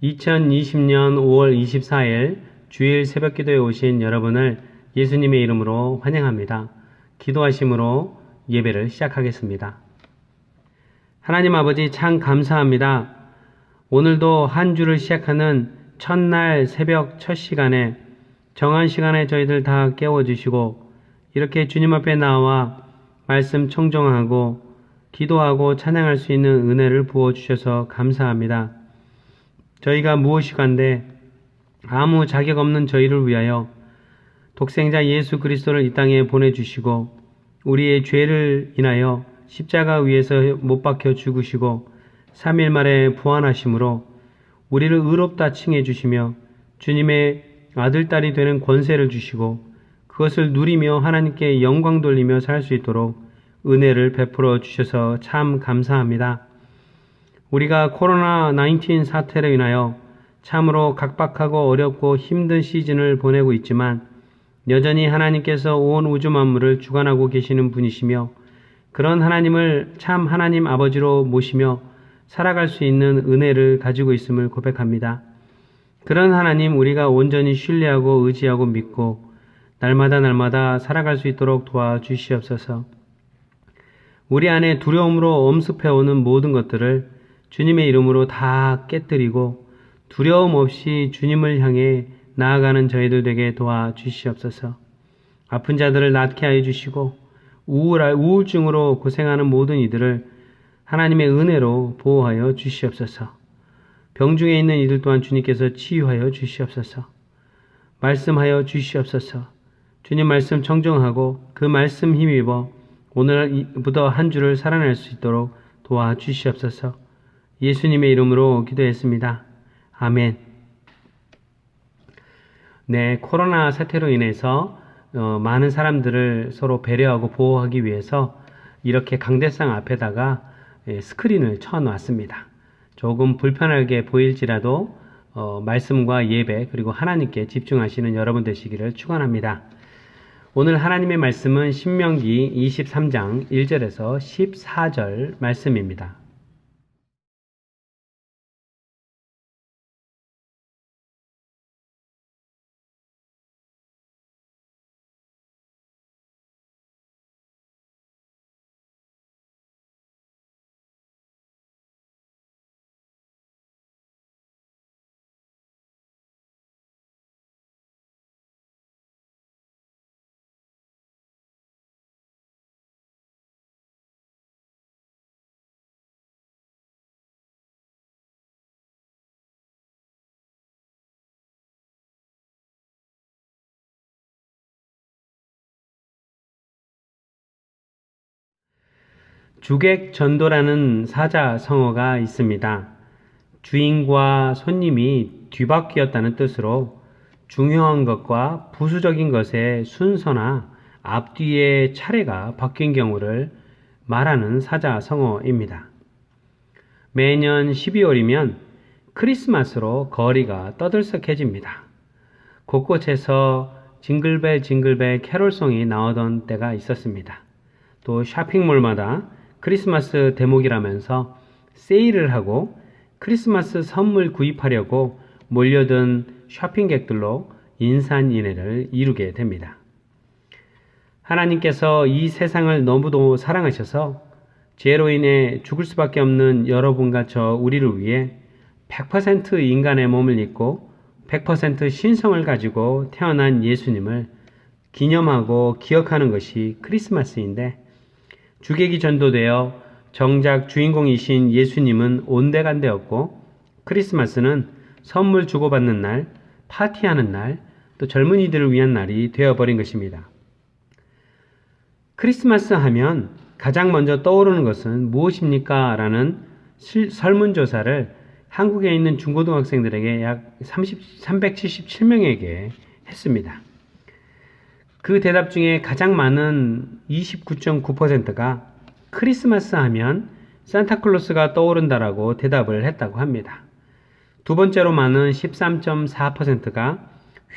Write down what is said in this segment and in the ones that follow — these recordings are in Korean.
2020년 5월 24일 주일 새벽기도에 오신 여러분을 예수님의 이름으로 환영합니다. 기도하심으로 예배를 시작하겠습니다. 하나님 아버지 참 감사합니다. 오늘도 한 주를 시작하는 첫날 새벽 첫 시간에 정한 시간에 저희들 다 깨워주시고 이렇게 주님 앞에 나와 말씀 청정하고 기도하고 찬양할 수 있는 은혜를 부어주셔서 감사합니다. 저희가 무엇이간데 아무 자격 없는 저희를 위하여 독생자 예수 그리스도를 이 땅에 보내주시고 우리의 죄를 인하여 십자가 위에서 못 박혀 죽으시고 3일 만에 부활하심으로 우리를 의롭다 칭해 주시며 주님의 아들, 딸이 되는 권세를 주시고 그것을 누리며 하나님께 영광 돌리며 살 수 있도록 은혜를 베풀어 주셔서 참 감사합니다. 우리가 코로나19 사태로 인하여 참으로 각박하고 어렵고 힘든 시즌을 보내고 있지만 여전히 하나님께서 온 우주 만물을 주관하고 계시는 분이시며 그런 하나님을 참 하나님 아버지로 모시며 살아갈 수 있는 은혜를 가지고 있음을 고백합니다. 그런 하나님 우리가 온전히 신뢰하고 의지하고 믿고 날마다 살아갈 수 있도록 도와주시옵소서. 우리 안에 두려움으로 엄습해오는 모든 것들을 주님의 이름으로 다 깨뜨리고 두려움 없이 주님을 향해 나아가는 저희들 되게 도와주시옵소서. 아픈 자들을 낫게 하여 주시고 우울증으로 고생하는 모든 이들을 하나님의 은혜로 보호하여 주시옵소서. 병중에 있는 이들 또한 주님께서 치유하여 주시옵소서. 말씀하여 주시옵소서. 주님 말씀 청정하고 그 말씀 힘입어 오늘부터 한 주를 살아낼 수 있도록 도와주시옵소서. 예수님의 이름으로 기도했습니다. 아멘. 네, 코로나 사태로 인해서 많은 사람들을 서로 배려하고 보호하기 위해서 이렇게 강대상 앞에다가 스크린을 쳐놨습니다. 조금 불편하게 보일지라도 말씀과 예배 그리고 하나님께 집중하시는 여러분 되시기를 축원합니다. 오늘 하나님의 말씀은 신명기 23장 1절에서 14절 말씀입니다. 주객전도라는 사자성어가 있습니다. 주인과 손님이 뒤바뀌었다는 뜻으로 중요한 것과 부수적인 것의 순서나 앞뒤의 차례가 바뀐 경우를 말하는 사자성어입니다. 매년 12월이면 크리스마스로 거리가 떠들썩해집니다. 곳곳에서 징글벨 캐롤송이 나오던 때가 있었습니다. 또 쇼핑몰마다 크리스마스 대목이라면서 세일을 하고 크리스마스 선물 구입하려고 몰려든 쇼핑객들로 인산인해를 이루게 됩니다. 하나님께서 이 세상을 너무도 사랑하셔서 죄로 인해 죽을 수밖에 없는 여러분과 저 우리를 위해 100% 인간의 몸을 입고 100% 신성을 가지고 태어난 예수님을 기념하고 기억하는 것이 크리스마스인데 주객이 전도되어 정작 주인공이신 예수님은 온데간데였고 크리스마스는 선물 주고받는 날, 파티하는 날, 또 젊은이들을 위한 날이 되어버린 것입니다. 크리스마스 하면 가장 먼저 떠오르는 것은 무엇입니까? 라는 설문조사를 한국에 있는 중고등학생들에게 약 377명에게 했습니다. 그 대답 중에 가장 많은 29.9%가 크리스마스 하면 산타클로스가 떠오른다라고 대답을 했다고 합니다. 두 번째로 많은 13.4%가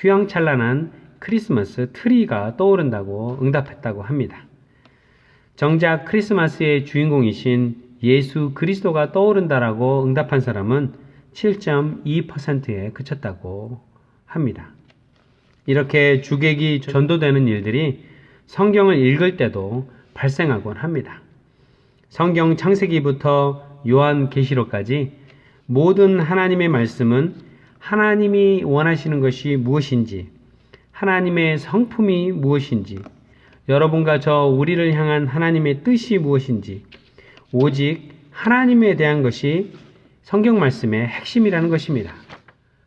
휘황찬란한 크리스마스 트리가 떠오른다고 응답했다고 합니다. 정작 크리스마스의 주인공이신 예수 그리스도가 떠오른다라고 응답한 사람은 7.2%에 그쳤다고 합니다. 이렇게 주객이 전도되는 일들이 성경을 읽을 때도 발생하곤 합니다. 성경 창세기부터 요한계시록까지 모든 하나님의 말씀은 하나님이 원하시는 것이 무엇인지, 하나님의 성품이 무엇인지, 여러분과 저 우리를 향한 하나님의 뜻이 무엇인지, 오직 하나님에 대한 것이 성경 말씀의 핵심이라는 것입니다.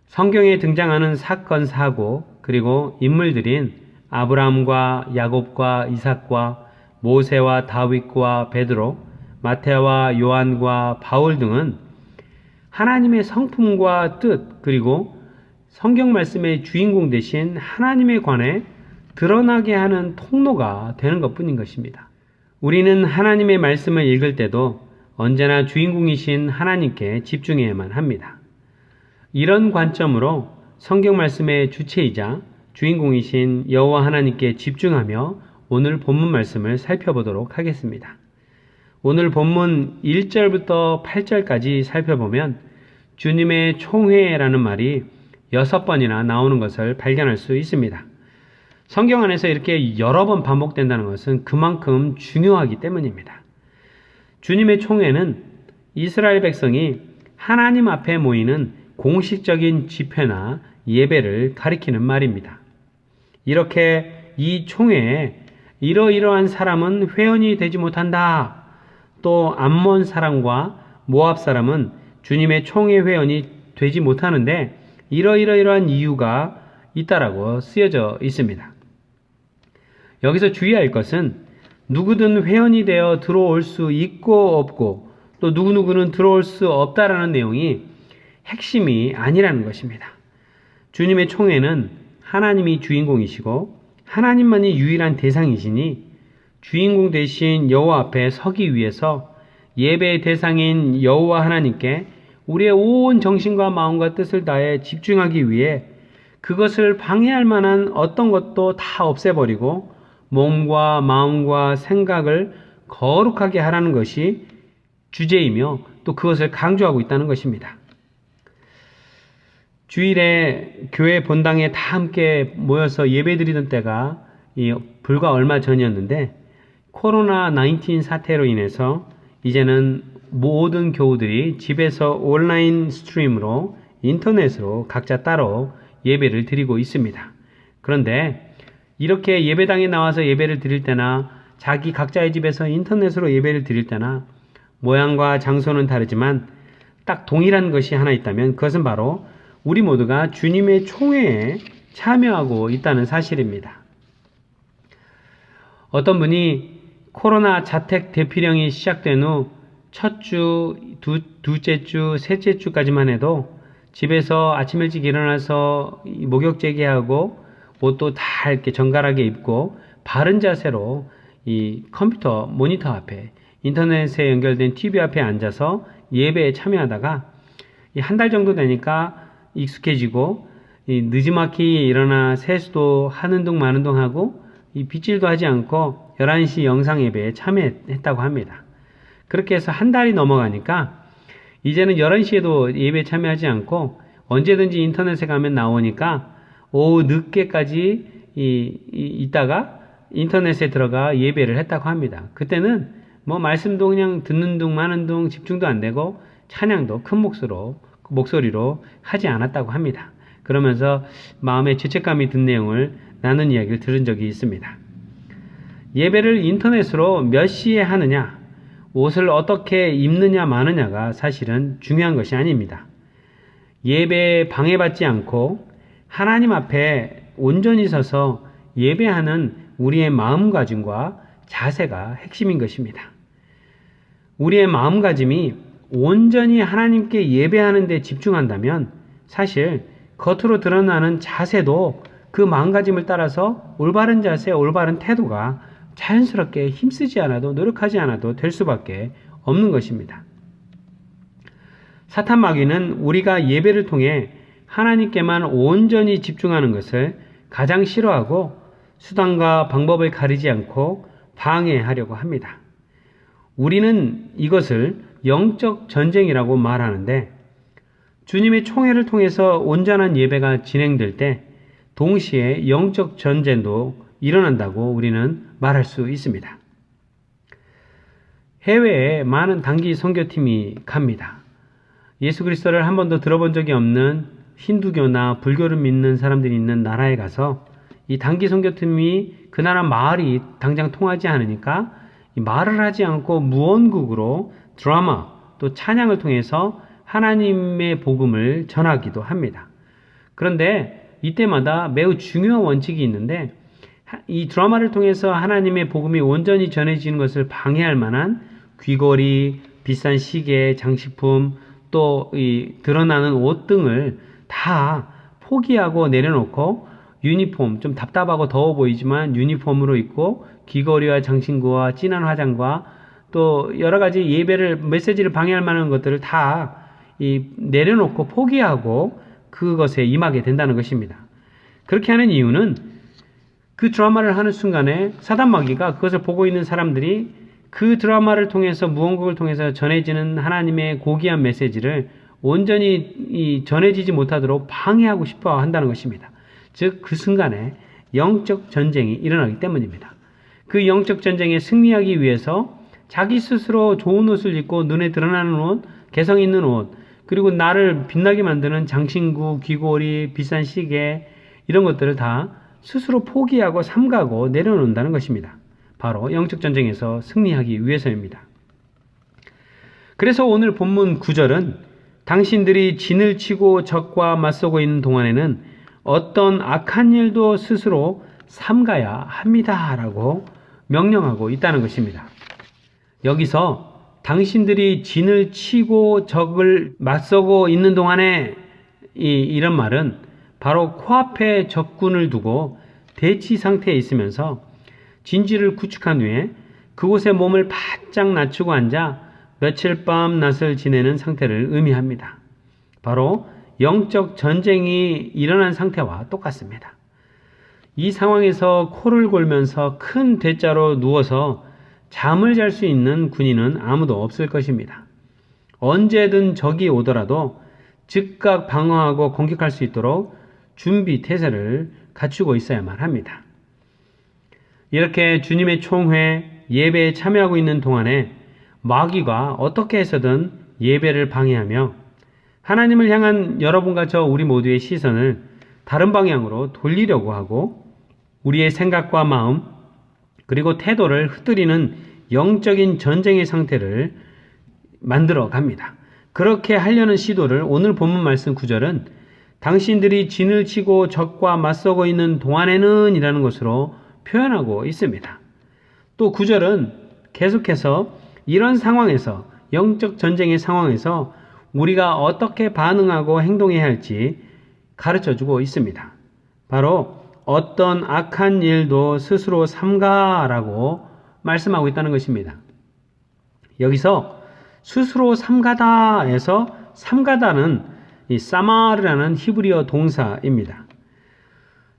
성경에 등장하는 사건, 사고, 그리고 인물들인 아브라함과 야곱과 이삭과 모세와 다윗과 베드로, 마태와 요한과 바울 등은 하나님의 성품과 뜻, 그리고 성경 말씀의 주인공 되신 하나님에 관해 드러나게 하는 통로가 되는 것뿐인 것입니다. 우리는 하나님의 말씀을 읽을 때도 언제나 주인공이신 하나님께 집중해야만 합니다. 이런 관점으로 성경 말씀의 주체이자 주인공이신 여호와 하나님께 집중하며 오늘 본문 말씀을 살펴보도록 하겠습니다. 오늘 본문 1절부터 8절까지 살펴보면 주님의 총회라는 말이 6번이나 나오는 것을 발견할 수 있습니다. 성경 안에서 이렇게 여러 번 반복된다는 것은 그만큼 중요하기 때문입니다. 주님의 총회는 이스라엘 백성이 하나님 앞에 모이는 공식적인 집회나 예배를 가리키는 말입니다. 이렇게 이 총회에 이러이러한 사람은 회원이 되지 못한다. 또 암몬 사람과 모압 사람은 주님의 총회 회원이 되지 못하는데 이러이러한 이유가 있다라고 쓰여져 있습니다. 여기서 주의할 것은 누구든 회원이 되어 들어올 수 있고 없고 또 누구누구는 들어올 수 없다라는 내용이 핵심이 아니라는 것입니다. 주님의 총회는 하나님이 주인공이시고 하나님만이 유일한 대상이시니 주인공 대신 여호와 앞에 서기 위해서 예배의 대상인 여호와 하나님께 우리의 온 정신과 마음과 뜻을 다해 집중하기 위해 그것을 방해할 만한 어떤 것도 다 없애버리고 몸과 마음과 생각을 거룩하게 하라는 것이 주제이며 또 그것을 강조하고 있다는 것입니다. 주일에 교회 본당에 다 함께 모여서 예배드리던 때가 불과 얼마 전이었는데 코로나19 사태로 인해서 이제는 모든 교우들이 집에서 온라인 스트림으로 인터넷으로 각자 따로 예배를 드리고 있습니다. 그런데 이렇게 예배당에 나와서 예배를 드릴 때나 자기 각자의 집에서 인터넷으로 예배를 드릴 때나 모양과 장소는 다르지만 딱 동일한 것이 하나 있다면 그것은 바로 우리 모두가 주님의 총회에 참여하고 있다는 사실입니다. 어떤 분이 코로나 자택 대피령이 시작된 후 첫 주, 둘째 주, 셋째 주까지만 해도 집에서 아침 일찍 일어나서 목욕 재개하고 옷도 다 이렇게 정갈하게 입고 바른 자세로 이 컴퓨터 모니터 앞에 인터넷에 연결된 TV 앞에 앉아서 예배에 참여하다가 한 달 정도 되니까 익숙해지고 늦지막히 일어나 세수도 하는 둥 마는 둥 하고 빗질도 하지 않고 11시 영상 예배에 참여했다고 합니다. 그렇게 해서 한 달이 넘어가니까 이제는 11시에도 예배에 참여하지 않고 언제든지 인터넷에 가면 나오니까 오후 늦게까지 있다가 인터넷에 들어가 예배를 했다고 합니다. 그때는 뭐 말씀도 그냥 듣는 둥 마는 둥 집중도 안 되고 찬양도 큰 목소리로 하지 않았다고 합니다. 그러면서 마음에 죄책감이 든 내용을 나눈 이야기를 들은 적이 있습니다. 예배를 인터넷으로 몇 시에 하느냐, 옷을 어떻게 입느냐 마느냐가 사실은 중요한 것이 아닙니다. 예배에 방해받지 않고 하나님 앞에 온전히 서서 예배하는 우리의 마음가짐과 자세가 핵심인 것입니다. 우리의 마음가짐이 온전히 하나님께 예배하는 데 집중한다면 사실 겉으로 드러나는 자세도 그 마음가짐을 따라서 올바른 자세, 올바른 태도가 자연스럽게 힘쓰지 않아도 노력하지 않아도 될 수밖에 없는 것입니다. 사탄 마귀는 우리가 예배를 통해 하나님께만 온전히 집중하는 것을 가장 싫어하고 수단과 방법을 가리지 않고 방해하려고 합니다. 우리는 이것을 영적 전쟁이라고 말하는데 주님의 총회를 통해서 온전한 예배가 진행될 때 동시에 영적 전쟁도 일어난다고 우리는 말할 수 있습니다. 해외에 많은 단기 선교팀이 갑니다. 예수 그리스도를 한 번도 들어본 적이 없는 힌두교나 불교를 믿는 사람들이 있는 나라에 가서 이 단기 선교팀이 그 나라 말이 당장 통하지 않으니까 이 말을 하지 않고 무언국으로 드라마 또 찬양을 통해서 하나님의 복음을 전하기도 합니다. 그런데 이때마다 매우 중요한 원칙이 있는데 이 드라마를 통해서 하나님의 복음이 온전히 전해지는 것을 방해할 만한 귀걸이, 비싼 시계, 장식품, 또 이 드러나는 옷 등을 다 포기하고 내려놓고 유니폼, 좀 답답하고 더워 보이지만 유니폼으로 입고 귀걸이와 장신구와 진한 화장과 또 여러 가지 예배를 메시지를 방해할 만한 것들을 다 내려놓고 포기하고 그것에 임하게 된다는 것입니다. 그렇게 하는 이유는 그 드라마를 하는 순간에 사단 마귀가 그것을 보고 있는 사람들이 그 드라마를 통해서 무언국을 통해서 전해지는 하나님의 고귀한 메시지를 온전히 전해지지 못하도록 방해하고 싶어 한다는 것입니다. 즉 그 순간에 영적 전쟁이 일어나기 때문입니다. 그 영적 전쟁에 승리하기 위해서 자기 스스로 좋은 옷을 입고 눈에 드러나는 옷, 개성 있는 옷, 그리고 나를 빛나게 만드는 장신구, 귀걸이, 비싼 시계 이런 것들을 다 스스로 포기하고 삼가고 내려놓는다는 것입니다. 바로 영적 전쟁에서 승리하기 위해서입니다. 그래서 오늘 본문 9절은 당신들이 진을 치고 적과 맞서고 있는 동안에는 어떤 악한 일도 스스로 삼가야 합니다. 라고 명령하고 있다는 것입니다. 여기서 당신들이 진을 치고 적을 맞서고 있는 동안에 이런 말은 바로 코앞에 적군을 두고 대치 상태에 있으면서 진지를 구축한 후에 그곳에 몸을 바짝 낮추고 앉아 며칠 밤 낮을 지내는 상태를 의미합니다. 바로 영적 전쟁이 일어난 상태와 똑같습니다. 이 상황에서 코를 골면서 큰 대자로 누워서 잠을 잘 수 있는 군인은 아무도 없을 것입니다. 언제든 적이 오더라도 즉각 방어하고 공격할 수 있도록 준비 태세를 갖추고 있어야만 합니다. 이렇게 주님의 총회 예배에 참여하고 있는 동안에 마귀가 어떻게 해서든 예배를 방해하며 하나님을 향한 여러분과 저 우리 모두의 시선을 다른 방향으로 돌리려고 하고 우리의 생각과 마음 그리고 태도를 흩뜨리는 영적인 전쟁의 상태를 만들어 갑니다. 그렇게 하려는 시도를 오늘 본문 말씀 9절은 당신들이 진을 치고 적과 맞서고 있는 동안에는 이라는 것으로 표현하고 있습니다. 또 9절은 계속해서 이런 상황에서 영적 전쟁의 상황에서 우리가 어떻게 반응하고 행동해야 할지 가르쳐주고 있습니다. 바로 어떤 악한 일도 스스로 삼가라고 말씀하고 있다는 것입니다. 여기서 스스로 삼가다에서 삼가다는 이 사마르라는 히브리어 동사입니다.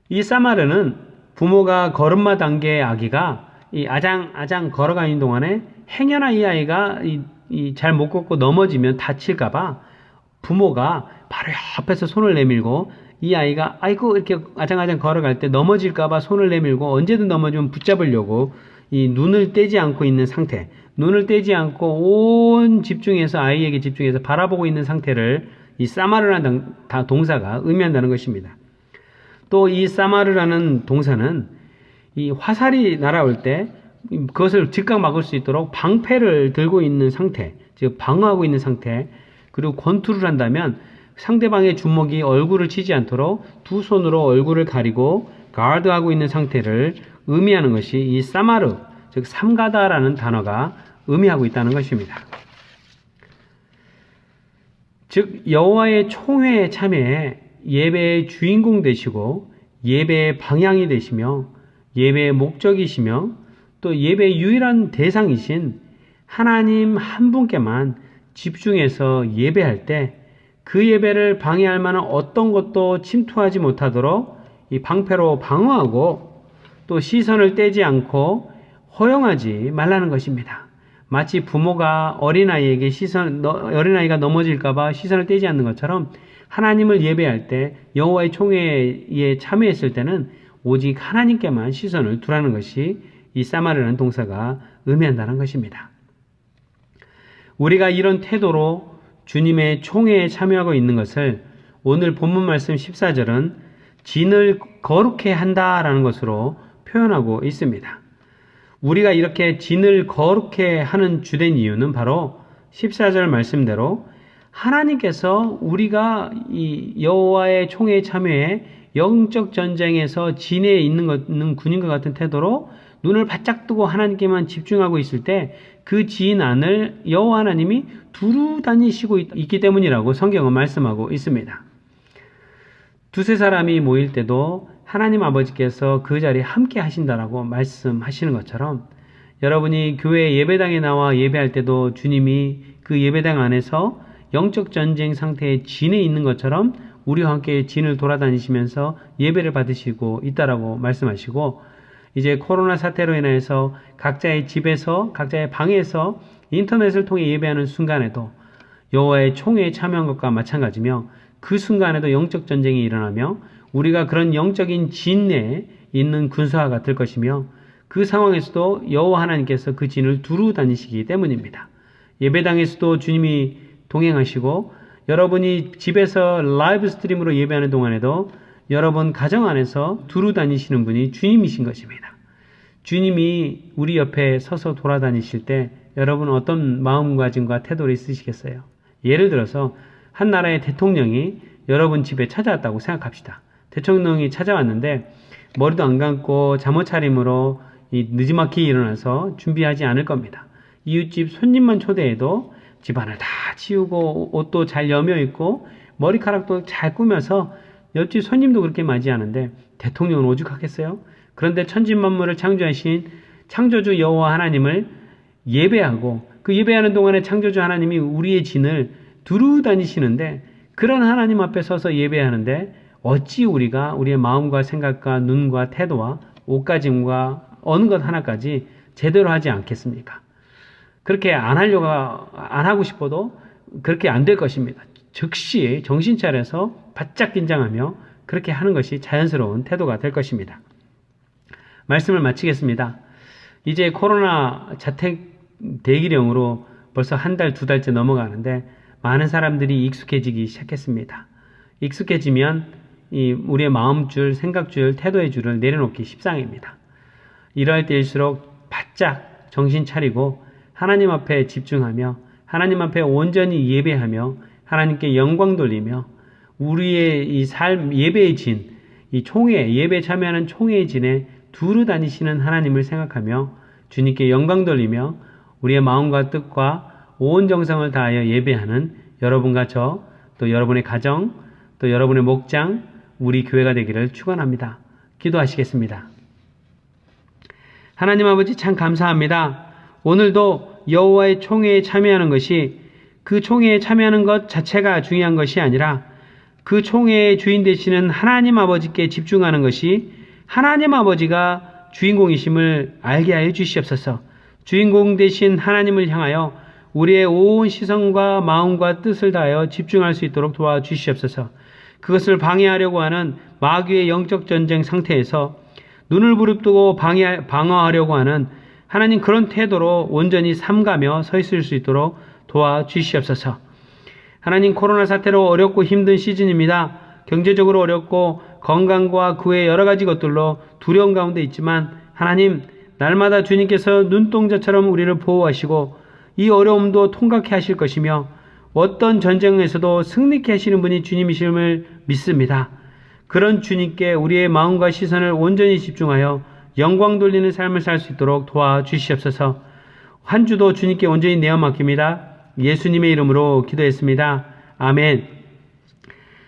이 사마르는 부모가 걸음마 단계의 아기가 이 아장 걸어가는 동안에 행여나 이 아이가 잘 못 걷고 넘어지면 다칠까봐 부모가 바로 옆에서 손을 내밀고 이 아이가 아이고 이렇게 아장아장 걸어갈 때 넘어질까봐 손을 내밀고 언제든 넘어지면 붙잡으려고 이 눈을 떼지 않고 있는 상태, 눈을 떼지 않고 온 집중해서 아이에게 집중해서 바라보고 있는 상태를 이 사마르라는 동사가 의미한다는 것입니다. 또 이 사마르라는 동사는 이 화살이 날아올 때 그것을 즉각 막을 수 있도록 방패를 들고 있는 상태, 즉 방어하고 있는 상태, 그리고 권투를 한다면 상대방의 주먹이 얼굴을 치지 않도록 두 손으로 얼굴을 가리고 가드하고 있는 상태를 의미하는 것이 이 사마르, 즉 삼가다라는 단어가 의미하고 있다는 것입니다. 즉 여호와의 총회에 참여해 예배의 주인공 되시고 예배의 방향이 되시며 예배의 목적이시며 또 예배의 유일한 대상이신 하나님 한 분께만 집중해서 예배할 때 그 예배를 방해할 만한 어떤 것도 침투하지 못하도록 이 방패로 방어하고 또 시선을 떼지 않고 허용하지 말라는 것입니다. 마치 부모가 어린아이가 넘어질까봐 시선을 떼지 않는 것처럼 하나님을 예배할 때 여호와의 총회에 참여했을 때는 오직 하나님께만 시선을 두라는 것이 이 사마르라는 동사가 의미한다는 것입니다. 우리가 이런 태도로 주님의 총회에 참여하고 있는 것을 오늘 본문 말씀 14절은 진을 거룩해 한다라는 것으로 표현하고 있습니다. 우리가 이렇게 진을 거룩해 하는 주된 이유는 바로 14절 말씀대로 하나님께서 우리가 이 여호와의 총회에 참여해 영적 전쟁에서 진에 있는 군인과 같은 태도로 눈을 바짝 뜨고 하나님께만 집중하고 있을 때 그 진 안을 여호와 하나님이 두루 다니시고 있기 때문이라고 성경은 말씀하고 있습니다. 두세 사람이 모일 때도 하나님 아버지께서 그 자리에 함께 하신다라고 말씀하시는 것처럼 여러분이 교회 예배당에 나와 예배할 때도 주님이 그 예배당 안에서 영적 전쟁 상태의 진에 있는 것처럼 우리와 함께 진을 돌아다니시면서 예배를 받으시고 있다라고 말씀하시고, 이제 코로나 사태로 인해서 각자의 집에서 각자의 방에서 인터넷을 통해 예배하는 순간에도 여호와의 총회에 참여한 것과 마찬가지며 그 순간에도 영적 전쟁이 일어나며 우리가 그런 영적인 진내에 있는 군사가 될 것이며 그 상황에서도 여호와 하나님께서 그 진을 두루 다니시기 때문입니다. 예배당에서도 주님이 동행하시고 여러분이 집에서 라이브 스트림으로 예배하는 동안에도 여러분 가정 안에서 두루 다니시는 분이 주님이신 것입니다. 주님이 우리 옆에 서서 돌아다니실 때 여러분 어떤 마음가짐과 태도를 있으시겠어요? 예를 들어서 한 나라의 대통령이 여러분 집에 찾아왔다고 생각합시다. 대통령이 찾아왔는데 머리도 안 감고 잠옷 차림으로 늦지막히 일어나서 준비하지 않을 겁니다. 이웃집 손님만 초대해도 집안을 다 치우고 옷도 잘 여며 입고 머리카락도 잘 꾸며서 옆집 손님도 그렇게 맞이하는데 대통령은 오죽하겠어요? 그런데 천지만물을 창조하신 창조주 여호와 하나님을 예배하고 그 예배하는 동안에 창조주 하나님이 우리의 진을 두루 다니시는데 그런 하나님 앞에 서서 예배하는데 어찌 우리가 우리의 마음과 생각과 눈과 태도와 옷가짐과 어느 것 하나까지 제대로 하지 않겠습니까? 그렇게 안 하고 싶어도 그렇게 안 될 것입니다. 즉시 정신 차려서 바짝 긴장하며 그렇게 하는 것이 자연스러운 태도가 될 것입니다. 말씀을 마치겠습니다. 이제 코로나 자택 대기령으로 벌써 한 달, 두 달째 넘어가는데 많은 사람들이 익숙해지기 시작했습니다. 익숙해지면 우리의 마음줄, 생각줄, 태도의 줄을 내려놓기 십상입니다. 이럴 때일수록 바짝 정신 차리고 하나님 앞에 집중하며 하나님 앞에 온전히 예배하며 하나님께 영광 돌리며 우리의 이 삶, 예배의 진, 이 총회, 예배에 참여하는 총회의 진에 두루 다니시는 하나님을 생각하며 주님께 영광 돌리며 우리의 마음과 뜻과 온 정성을 다하여 예배하는 여러분과 저, 또 여러분의 가정, 또 여러분의 목장, 우리 교회가 되기를 축원합니다. 기도하시겠습니다. 하나님 아버지 참 감사합니다. 오늘도 여호와의 총회에 참여하는 것이 그 총회에 참여하는 것 자체가 중요한 것이 아니라 그 총회의 주인 되시는 하나님 아버지께 집중하는 것이 하나님 아버지가 주인공이심을 알게 하여 주시옵소서. 주인공 되신 하나님을 향하여 우리의 온 시선과 마음과 뜻을 다하여 집중할 수 있도록 도와주시옵소서. 그것을 방해하려고 하는 마귀의 영적 전쟁 상태에서 눈을 부릅뜨고 방어하려고 하는 하나님 그런 태도로 온전히 삼가며 서 있을 수 있도록 도와주시옵소서. 하나님 코로나 사태로 어렵고 힘든 시즌입니다. 경제적으로 어렵고 건강과 그 외 여러 가지 것들로 두려운 가운데 있지만 하나님 날마다 주님께서 눈동자처럼 우리를 보호하시고 이 어려움도 통과케 하실 것이며 어떤 전쟁에서도 승리케 하시는 분이 주님이심을 믿습니다. 그런 주님께 우리의 마음과 시선을 온전히 집중하여 영광 돌리는 삶을 살 수 있도록 도와주시옵소서. 한 주도 주님께 온전히 내어 맡깁니다. 예수님의 이름으로 기도했습니다. 아멘.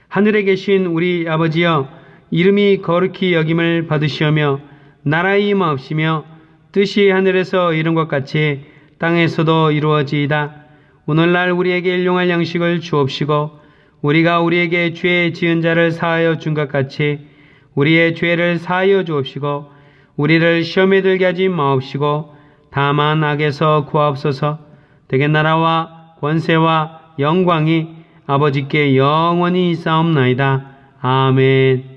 하늘에 계신 우리 아버지여, 이름이 거룩히 여김을 받으시오며 나라의 임하옵시며 뜻이 하늘에서 이룬 것 같이 땅에서도 이루어지이다. 오늘날 우리에게 일용할 양식을 주옵시고 우리가 우리에게 죄 지은 자를 사하여 준 것 같이 우리의 죄를 사하여 주옵시고 우리를 시험에 들게 하지 마옵시고 다만 악에서 구하옵소서. 대개 나라와 권세와 영광이 아버지께 영원히 있사옵나이다. 아멘.